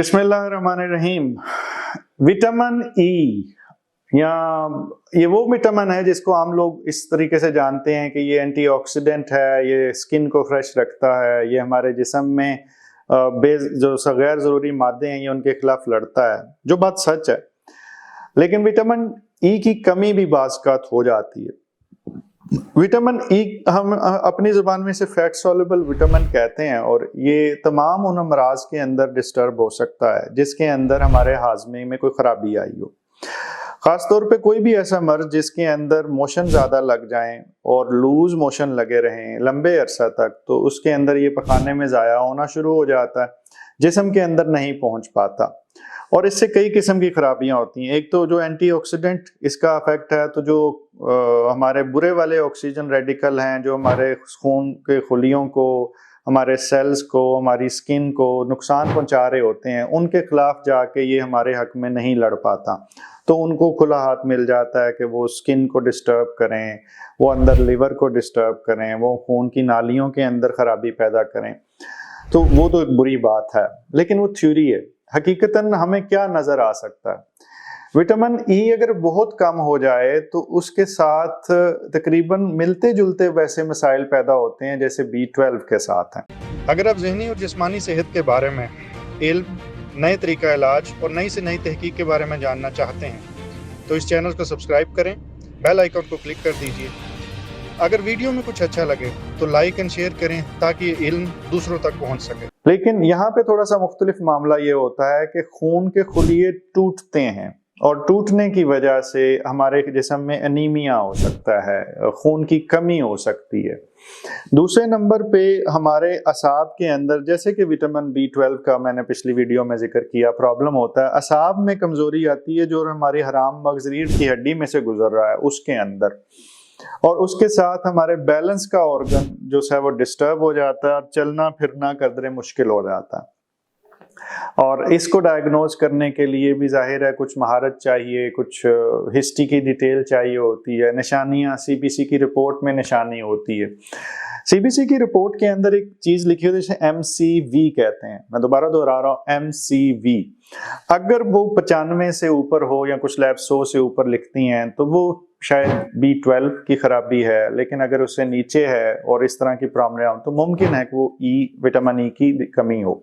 बिस्मिल्लाहिर्रहमानिर्रहीम। Vitamin E या ये वो विटामिन है जिसको हम लोग इस तरीके से जानते हैं कि ये एंटीऑक्सीडेंट है, ये स्किन को फ्रेश रखता है, ये हमारे जिस्म में जो गैर ज़रूरी मादे हैं ये उनके खिलाफ लड़ता है, जो बात सच है। लेकिन विटामिन ई की कमी भी बाज़ हो जाती है। विटामिन ई हम अपनी ज़ुबान में इसे फैट सॉल्युबल विटामिन कहते हैं और ये तमाम उन अमराज के अंदर डिस्टर्ब हो सकता है जिसके अंदर हमारे हाजमे में कोई ख़राबी आई हो। ख़ास तौर पे कोई भी ऐसा मर्ज जिसके अंदर मोशन ज़्यादा लग जाएं और लूज मोशन लगे रहें लंबे अरसा तक, तो उसके अंदर ये पखाने में ज़ाया होना शुरू हो जाता है, जिस्म के अंदर नहीं पहुँच पाता और इससे कई किस्म की खराबियां होती हैं। एक तो जो एंटीऑक्सीडेंट इसका इफेक्ट है, तो जो हमारे बुरे वाले ऑक्सीजन रेडिकल हैं जो हमारे खून के खुलियों को, हमारे सेल्स को, हमारी स्किन को नुकसान पहुंचा रहे होते हैं, उनके खिलाफ जाके ये हमारे हक में नहीं लड़ पाता, तो उनको खुला हाथ मिल जाता है कि वो स्किन को डिस्टर्ब करें, वो अंदर लिवर को डिस्टर्ब करें, वो खून की नालियों के अंदर खराबी पैदा करें। तो वो तो एक बुरी बात है, लेकिन वो थ्योरी है। हकीकतन हमें क्या नजर आ सकता है? विटामिन ई अगर बहुत कम हो जाए तो उसके साथ तकरीबन मिलते जुलते वैसे मसाइल पैदा होते हैं जैसे B12 के साथ हैं। अगर आप ज़हनी और जिस्मानी सेहत के बारे में इल्म, नए तरीका इलाज और नई से नई तहकीक के बारे में जानना चाहते हैं तो इस चैनल को सब्सक्राइब करें, बेल आइकन को क्लिक कर दीजिए। अगर वीडियो में कुछ अच्छा लगे तो लाइक एंड शेयर करें ताकि ये इल्म दूसरों तक पहुंच सके। लेकिन यहाँ पे थोड़ा सा मुख्तलिफ मामला ये होता है कि खून के खुलिये टूटते हैं और टूटने की वजह से हमारे जिस्म में एनीमिया हो सकता है, खून की कमी हो सकती है। दूसरे नंबर पे हमारे असाब के अंदर, जैसे कि विटामिन B12 का मैंने पिछली वीडियो में जिक्र किया, प्रॉब्लम होता है असाब में कमजोरी आती है जो हमारी हराम मगज रीढ़ की हड्डी में से गुजर रहा है उसके अंदर, और उसके साथ हमारे बैलेंस का ऑर्गन जो है वो डिस्टर्ब हो जाता है और चलना फिरना कदरे मुश्किल हो जाता है। और इसको डायग्नोज करने के लिए भी जाहिर है कुछ महारत चाहिए, कुछ हिस्ट्री की डिटेल चाहिए होती है, निशानियां CBC की रिपोर्ट में निशानी होती है। CBC की रिपोर्ट के अंदर एक चीज लिखी होती है जिसे MCV कहते हैं, मैं दोबारा दोहरा रहा हूँ, MCV। अगर वो 95 से ऊपर हो या कुछ लैब 100 से ऊपर लिखती हैं तो वो शायद B12 की खराबी है, लेकिन अगर उससे नीचे है और इस तरह की प्रॉब्लम हो तो मुमकिन है कि वो विटामिन ई की कमी हो।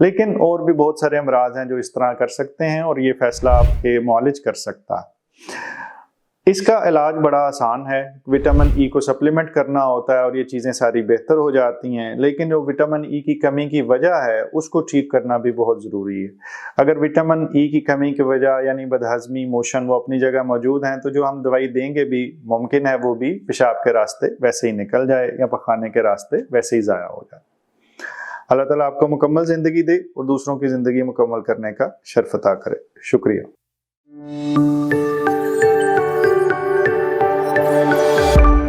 लेकिन और भी बहुत सारे अमराज हैं जो इस तरह कर सकते हैं और ये फैसला आपके मुआलिज कर सकता है। इसका इलाज बड़ा आसान है, विटामिन ई को सप्लीमेंट करना होता है और ये चीज़ें सारी बेहतर हो जाती हैं। लेकिन जो विटामिन ई की कमी की वजह है उसको ठीक करना भी बहुत ज़रूरी है। अगर विटामिन ई की कमी की वजह यानी बदहज़मी, मोशन वो अपनी जगह मौजूद हैं, तो जो हम दवाई देंगे भी मुमकिन है वो भी पेशाब के रास्ते वैसे ही निकल जाए या पखाने के रास्ते वैसे ही ज़ाया हो जाए। अल्लाह ताला आपको मुकम्मल ज़िंदगी दे और दूसरों की ज़िंदगी मुकम्मल करने का शर्फ अता करे। शुक्रिया।